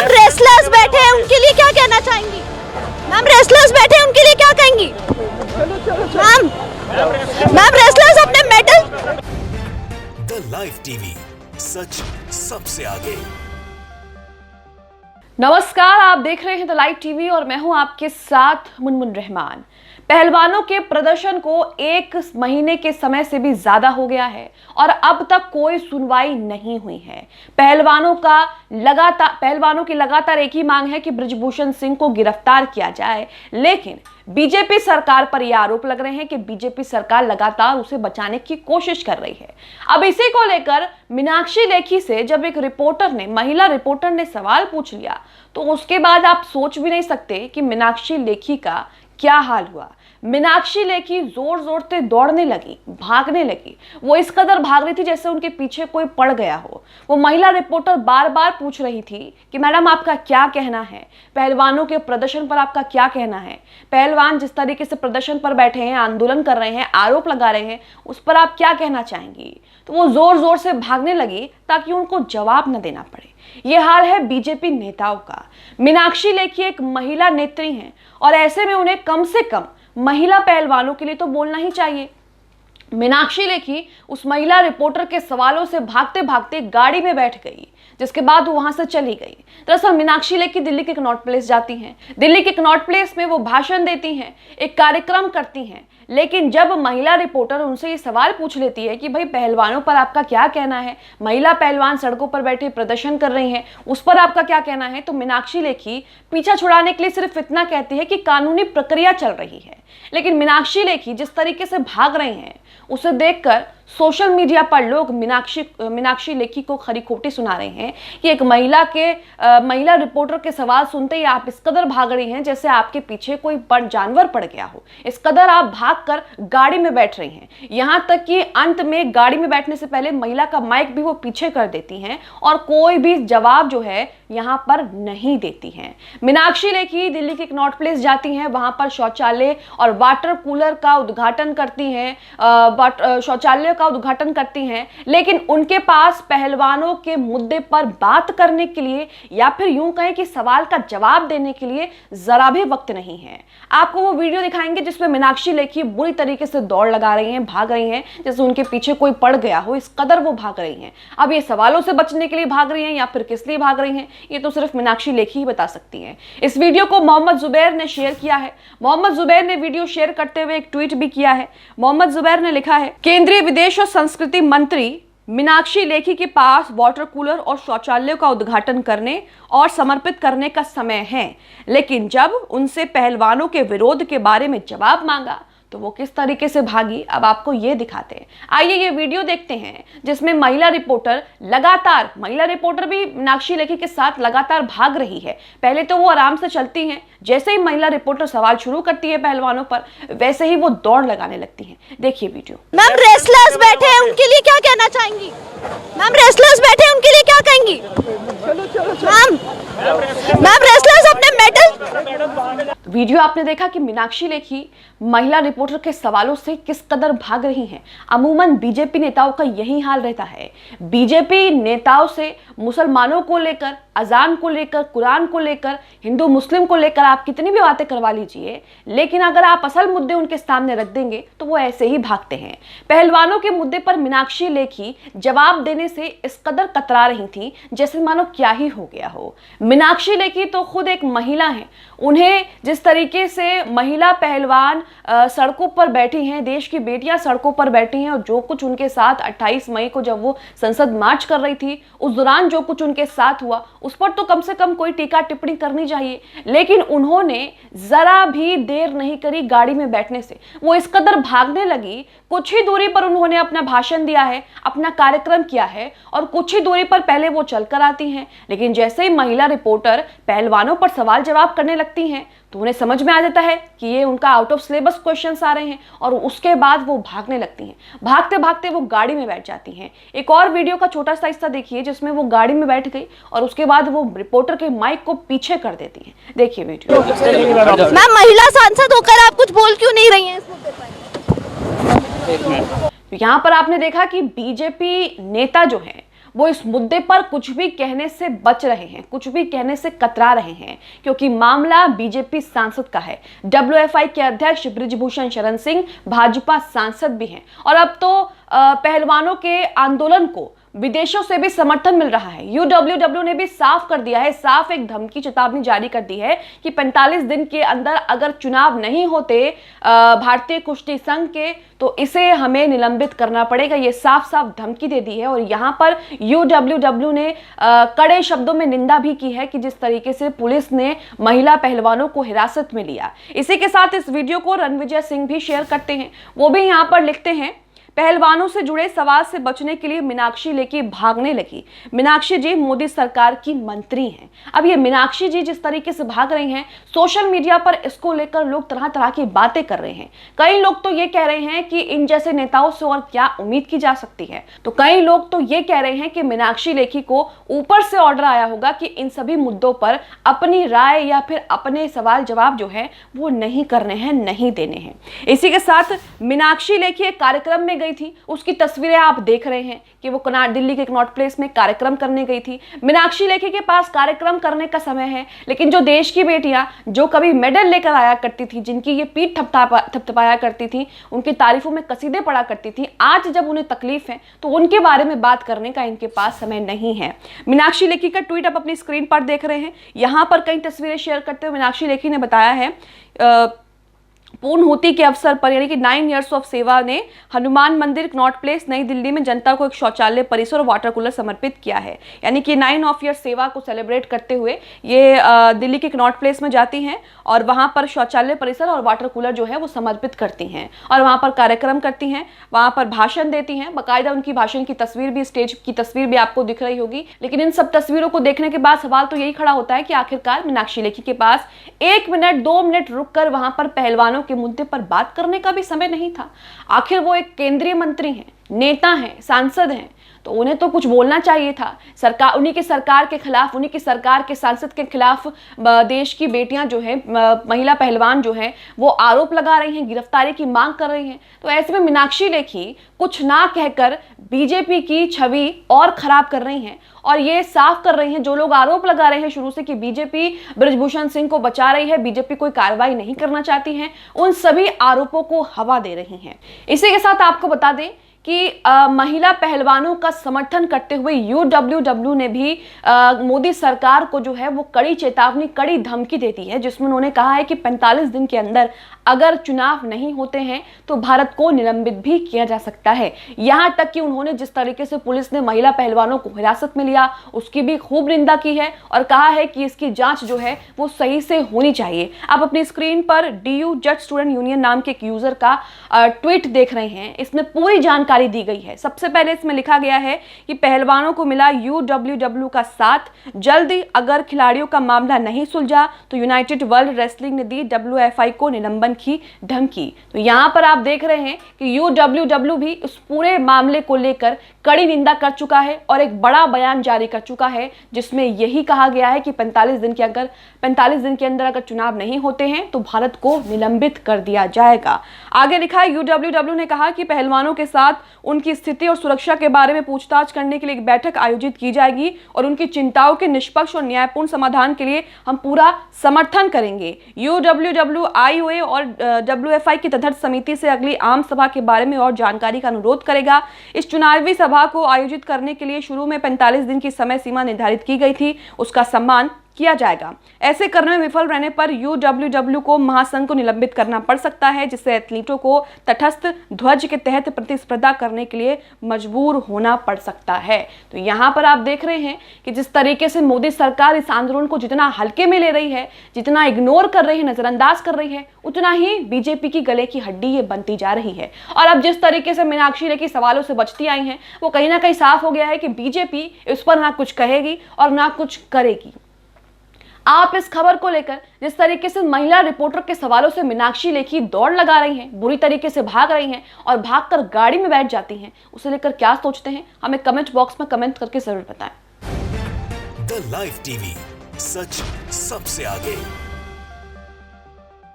Ma'am wrestlers बैठे हैं, उनके लिए क्या कहना चाहेंगी? मैम रेसलर्स बैठे हैं, उनके लिए क्या कहेंगी? मैम रेसलर्स अपने मेडल। द लाइव टीवी, सच सबसे आगे। नमस्कार, आप देख रहे हैं द लाइव टीवी और मैं हूं आपके साथ मुनमुन रहमान। पहलवानों के प्रदर्शन को 1 महीने के समय से भी ज्यादा हो गया है और अब तक कोई सुनवाई नहीं हुई है। पहलवानों की लगातार एक ही मांग है कि बृजभूषण सिंह को गिरफ्तार किया जाए, लेकिन बीजेपी सरकार पर यह आरोप लग रहे हैं कि बीजेपी सरकार लगातार उसे बचाने की कोशिश कर रही है। अब इसी को लेकर मीनाक्षी लेखी से जब एक महिला रिपोर्टर ने सवाल पूछ लिया, तो उसके बाद आप सोच भी नहीं सकते कि मीनाक्षी लेखी का क्या हाल हुआ। मीनाक्षी लेखी जोर जोर से दौड़ने लगी, भागने लगी। वो इस कदर भाग रही थी जैसे उनके पीछे कोई पड़ गया हो। वो महिला रिपोर्टर बार बार पूछ रही थी कि मैडम आपका क्या कहना है, पहलवानों के प्रदर्शन पर आपका क्या कहना है, पहलवान जिस तरीके से प्रदर्शन पर बैठे हैं, आंदोलन कर रहे हैं, आरोप लगा रहे हैं, उस पर आप क्या कहना चाहेंगी। तो वो जोर जोर से भागने लगी ताकि उनको जवाब न देना पड़े। ये हाल है बीजेपी नेताओं का। मीनाक्षी लेखी एक महिला नेत्री हैं और ऐसे में उन्हें कम से कम महिला पहलवानों के लिए तो बोलना ही चाहिए। मीनाक्षी लेखी उस महिला रिपोर्टर के सवालों से भागते भागते गाड़ी में बैठ गई, जिसके बाद वो वहां से चली गई। दरअसल मीनाक्षी लेखी दिल्ली के कनॉट प्लेस जाती हैं। दिल्ली के कनॉट प्लेस में वो भाषण देती हैं, एक कार्यक्रम करती हैं, लेकिन जब महिला रिपोर्टर उनसे ये सवाल पूछ लेती है कि भाई पहलवानों पर आपका क्या कहना है, महिला पहलवान सड़कों पर बैठे प्रदर्शन कर रही हैं, उस पर आपका क्या कहना है, तो मीनाक्षी लेखी पीछा छुड़ाने के लिए सिर्फ इतना कहती है कि कानूनी प्रक्रिया चल रही है। लेकिन मीनाक्षी लेखी जिस तरीके से भाग रहे हैं उसे देखकर सोशल मीडिया पर लोग मीनाक्षी लेखी को खरी खोटी सुना रहे हैं कि एक महिला रिपोर्टर के सवाल सुनते ही आप इस कदर भाग रही हैं जैसे आपके पीछे कोई जानवर पड़ गया हो। इस कदर आप भागकर गाड़ी में बैठ रही हैं, यहां तक कि अंत में गाड़ी में बैठने से पहले महिला का माइक भी वो पीछे कर देती हैं और कोई भी जवाब जो है यहां पर नहीं देती हैं। मीनाक्षी लेखी दिल्ली के कनॉट प्लेस जाती हैं, वहां पर शौचालय और वाटर कूलर का उद्घाटन करती हैं, शौचालय का उद्घाटन करती हैं, लेकिन उनके पास पहलवानों के मुद्दे पर बात करने के लिए या फिर यूं कहें कि सवाल का जवाब देने के लिए जरा भी वक्त नहीं है। आपको वो वीडियो दिखाएंगे जिसमें मीनाक्षी लेखी बुरी तरीके से दौड़ लगा रही हैं, भाग रही हैं जैसे उनके पीछे कोई पड़ गया हो, इस कदर वो भाग रही हैं। अब ये सवालों से बचने के लिए भाग रही हैं या फिर किस लिए भाग रही हैं, ये तो सिर्फ मीनाक्षी लेखी ही बता सकती हैं। इस वीडियो को मोहम्मद जुबैर ने शेयर किया है। मोहम्मद जुबैर ने वीडियो शेयर करते हुए एक ट्वीट भी किया है। मोहम्मद जुबैर ने लिखा है, केंद्रीय विदेश और संस्कृति मंत्री मीनाक्षी लेखी के पास वाटर कूलर और शौचालय का उद्घाटन करने और समर्पित करने का समय है, लेकिन जब उनसे पहलवानों के विरोध के बारे में जवाब मांगा तो वो किस तरीके से भागी। अब आपको ये दिखाते हैं, आइए ये वीडियो देखते हैं जिसमें महिला रिपोर्टर भी मीनाक्षी लेखी के साथ लगातार भाग रही है। पहले तो वो आराम से चलती हैं, जैसे ही महिला रिपोर्टर सवाल शुरू करती है पहलवानों पर, वैसे ही वो दौड़ लगाने लगती हैं। देखिए वीडियो। मैम रेसलर्स बैठे हैं, उनके लिए क्या कहना चाहेंगी? मैम रेसलर्स बैठे हैं, उनके लिए क्या कहेंगी? मैम रेसलर्स अपने मेडल। वीडियो आपने देखा कि मीनाक्षी लेखी महिला रिपोर्टर के सवालों से किस कदर भाग रही हैं। अमूमन बीजेपी नेताओं का यही हाल रहता है। बीजेपी नेताओं से मुसलमानों को लेकर, अजान को लेकर, कुरान को लेकर, हिंदू मुस्लिम को लेकर आप कितनी भी बातें करवा लीजिए, लेकिन अगर आप असल मुद्दे उनके सामने रख देंगे तो वो ऐसे ही भागते हैं। पहलवानों के मुद्दे पर मीनाक्षी लेखी जवाब देने से इस कदर कतरा रही थी जैसे मानो क्या ही हो गया हो। मीनाक्षी लेखी तो खुद एक महिला है, उन्हें जिस तरीके से महिला पहलवान सड़कों पर बैठी हैं, देश की बेटियां सड़कों पर बैठी हैं और जो कुछ उनके साथ 28 मई को जब वो संसद मार्च कर रही थी उस दौरान जो कुछ उनके साथ हुआ उस पर तो कम से कम कोई टीका टिप्पणी करनी चाहिए, लेकिन उन्होंने जरा भी देर नहीं करी गाड़ी में बैठने से। वो इस कदर भागने लगी, कुछ ही दूरी पर उन्होंने अपना भाषण दिया है, अपना कार्यक्रम किया है और कुछ ही दूरी पर पहले वो चलकर आती हैं, लेकिन जैसे ही महिला रिपोर्टर पहलवानों पर सवाल जवाब करने लगती हैं तो उन्हें समझ में आ जाता है कि ये उनका आउट ऑफ सिलेबस क्वेश्चंस आ रहे हैं और उसके बाद वो भागने लगती हैं। भागते भागते वो गाड़ी में बैठ जाती हैं। एक और वीडियो का छोटा सा हिस्सा देखिए जिसमें वो गाड़ी में बैठ गई और उसके बाद वो रिपोर्टर के माइक को पीछे कर देती हैं। देखिए वीडियो। मैम महिला सांसद होकर आप कुछ बोल क्यों नहीं रही हैं इस मुद्दे पर? यहाँ पर आपने देखा कि बीजेपी नेता जो है वो इस मुद्दे पर कुछ भी कहने से बच रहे हैं, कुछ भी कहने से कतरा रहे हैं, क्योंकि मामला बीजेपी सांसद का है। डब्ल्यूएफआई के अध्यक्ष बृजभूषण शरण सिंह भाजपा सांसद भी हैं और अब तो पहलवानों के आंदोलन को विदेशों से भी समर्थन मिल रहा है। यूडब्ल्यूडब्ल्यू ने भी साफ कर दिया है, साफ एक धमकी चेतावनी जारी कर दी है कि 45 दिन के अंदर अगर चुनाव नहीं होते भारतीय कुश्ती संघ के, तो इसे हमें निलंबित करना पड़ेगा। ये साफ साफ धमकी दे दी है और यहाँ पर यूडब्ल्यूडब्ल्यू ने कड़े शब्दों में निंदा भी की है कि जिस तरीके से पुलिस ने महिला पहलवानों को हिरासत में लिया। इसी के साथ इस वीडियो को रणविजय सिंह भी शेयर करते हैं। वो भी यहाँ पर लिखते हैं, पहलवानों से जुड़े सवाल से बचने के लिए मीनाक्षी लेखी भागने लगी। मीनाक्षी जी मोदी सरकार की मंत्री हैं। अब ये मीनाक्षी जी जिस तरीके से भाग रही हैं, सोशल मीडिया पर इसको लेकर लोग तरह तरह की बातें कर रहे हैं। कई लोग तो ये कह रहे हैं कि इन जैसे नेताओं से और क्या उम्मीद की जा सकती है, तो कई लोग तो ये कह रहे हैं कि मीनाक्षी लेखी को ऊपर से ऑर्डर आया होगा कि इन सभी मुद्दों पर अपनी राय या फिर अपने सवाल जवाब जो है वो नहीं करने हैं, नहीं देने हैं। इसी के साथ मीनाक्षी लेखी एक कार्यक्रम में गई थी, उसकी तस्वीरें आप देख रहे हैं कि वो दिल्ली के कनॉट प्लेस में कार्यक्रम करने गई थी। मीनाक्षी लेखी के पास कार्यक्रम करने का समय है, लेकिन जो देश की बेटियां जो कभी मेडल लेकर आया करती थी, जिनकी ये पीठ थपथपाया करती थी, उनकी तारीफों में कसीदे पढ़ा करती थी, आज जब उन्हें तकलीफ है तो उनके बारे में बात करने का इनके पास समय नहीं है। मीनाक्षी लेखी का ट्वीट आप अपनी स्क्रीन पर देख रहे हैं। यहां पर कई तस्वीरें शेयर करते हुए मीनाक्षी लेखी ने बताया है, पूर्णहोती के अवसर पर यानी कि 9 इयर्स ऑफ सेवा ने हनुमान मंदिर कनॉट प्लेस नई दिल्ली में जनता को एक शौचालय परिसर और वाटर कूलर समर्पित किया है। यानी कि 9 ऑफ ईयर सेवा को सेलिब्रेट करते हुए ये दिल्ली के कनॉट प्लेस में जाती हैं और वहां पर शौचालय परिसर और वाटर कूलर जो है वो समर्पित करती हैं और वहां पर कार्यक्रम करती हैं, वहां पर भाषण देती हैं। बाकायदा उनकी भाषण की तस्वीर भी, स्टेज की तस्वीर भी आपको दिख रही होगी। लेकिन इन सब तस्वीरों को देखने के बाद सवाल तो यही खड़ा होता है कि आखिरकार मीनाक्षी लेखी के पास 1 मिनट 2 मिनट रुककर वहां पर पहलवानों के मुद्दे पर बात करने का भी समय नहीं था। आखिर वो एक केंद्रीय मंत्री हैं, नेता हैं, सांसद हैं, तो उन्हें तो कुछ बोलना चाहिए था। सरकार, उन्हीं की सरकार के खिलाफ, उन्हीं की सरकार के सांसद के खिलाफ देश की बेटियां जो हैं, महिला पहलवान जो हैं, वो आरोप लगा रही हैं, गिरफ्तारी की मांग कर रही हैं। तो ऐसे में मीनाक्षी लेखी कुछ ना कहकर बीजेपी की छवि और खराब कर रही हैं और ये साफ कर रही हैं, जो लोग आरोप लगा रहे हैं शुरू से कि बीजेपी बृजभूषण सिंह को बचा रही है, बीजेपी कोई कार्रवाई नहीं करना चाहती है, उन सभी आरोपों को हवा दे रही हैं। इसी के साथ आपको बता दें कि महिला पहलवानों का समर्थन करते हुए यूडब्ल्यूडब्ल्यू ने भी मोदी सरकार को जो है वो कड़ी चेतावनी, कड़ी धमकी देती है, जिसमें उन्होंने कहा है कि 45 दिन के अंदर अगर चुनाव नहीं होते हैं तो भारत को निलंबित भी किया जा सकता है। यहां तक कि उन्होंने जिस तरीके से पुलिस ने महिला पहलवानों को हिरासत में लिया उसकी भी खूब निंदा की है और कहा है कि इसकी जांच जो है वो सही से होनी चाहिए। आप अपनी स्क्रीन पर DU जज स्टूडेंट यूनियन नाम के एक यूजर का ट्वीट देख रहे हैं। इसमें पूरी जानकारी दी गई है। सबसे पहले इसमें लिखा गया है कि पहलवानों को मिला यूडब्ल्यूडब्ल्यू का साथ, जल्दी अगर खिलाड़ियों का मामला नहीं सुलझा तो यूनाइटेड वर्ल्ड रेसलिंग ने दी WFI को निलंबन की धमकी। तो यहां पर आप देख रहे हैं कि यूडब्ल्यूडब्ल्यू भी इस पूरे मामले को लेकर कड़ी निंदा कर चुका है और एक बड़ा बयान जारी कर चुका है, जिसमें यही कहा गया है कि 45 दिन के अंदर अगर चुनाव नहीं होते हैं तो भारत को निलंबित कर दिया जाएगा। आगे लिखा है, यूडब्ल्यूडब्ल्यू ने कहा कि पहलवानों के साथ उनकी स्थिति और सुरक्षा के बारे में पूछताछ करने के लिए एक बैठक आयोजित की जाएगी और उनकी चिंताओं के निष्पक्ष और न्यायपूर्ण समाधान के लिए हम पूरा समर्थन करेंगे। यूडब्ल्यूडब्ल्यू IOA और WFI की तदर्थ समिति से अगली आम सभा के बारे में और जानकारी का अनुरोध करेगा। इस चुनावी सभा को आयोजित करने के लिए शुरू में 45 दिन की समय सीमा निर्धारित की गई थी, उसका सम्मान किया जाएगा। ऐसे करने में विफल रहने पर यूडब्ल्यूडब्ल्यू को महासंघ को निलंबित करना पड़ सकता है, जिससे एथलीटों को तटस्थ ध्वज के तहत प्रतिस्पर्धा करने के लिए मजबूर होना पड़ सकता है। तो यहाँ पर आप देख रहे हैं कि जिस तरीके से मोदी सरकार इस आंदोलन को जितना हल्के में ले रही है, जितना इग्नोर कर रही है, नजरअंदाज कर रही है, उतना ही बीजेपी की गले की हड्डी ये बनती जा रही है। और अब जिस तरीके से मीनाक्षी लेखी सवालों से बचती आई हैं, वो कहीं ना कहीं साफ हो गया है कि बीजेपी इस पर ना कुछ कहेगी और ना कुछ करेगी। आप इस खबर को लेकर जिस तरीके से महिला रिपोर्टर के सवालों से मीनाक्षी लेखी दौड़ लगा रही हैं, बुरी तरीके से भाग रही हैं और भागकर गाड़ी में बैठ जाती हैं, उसे लेकर क्या सोचते हैं हमें कमेंट बॉक्स में कमेंट करके जरूर बताएं। द लाइव टीवी, सच सबसे आगे।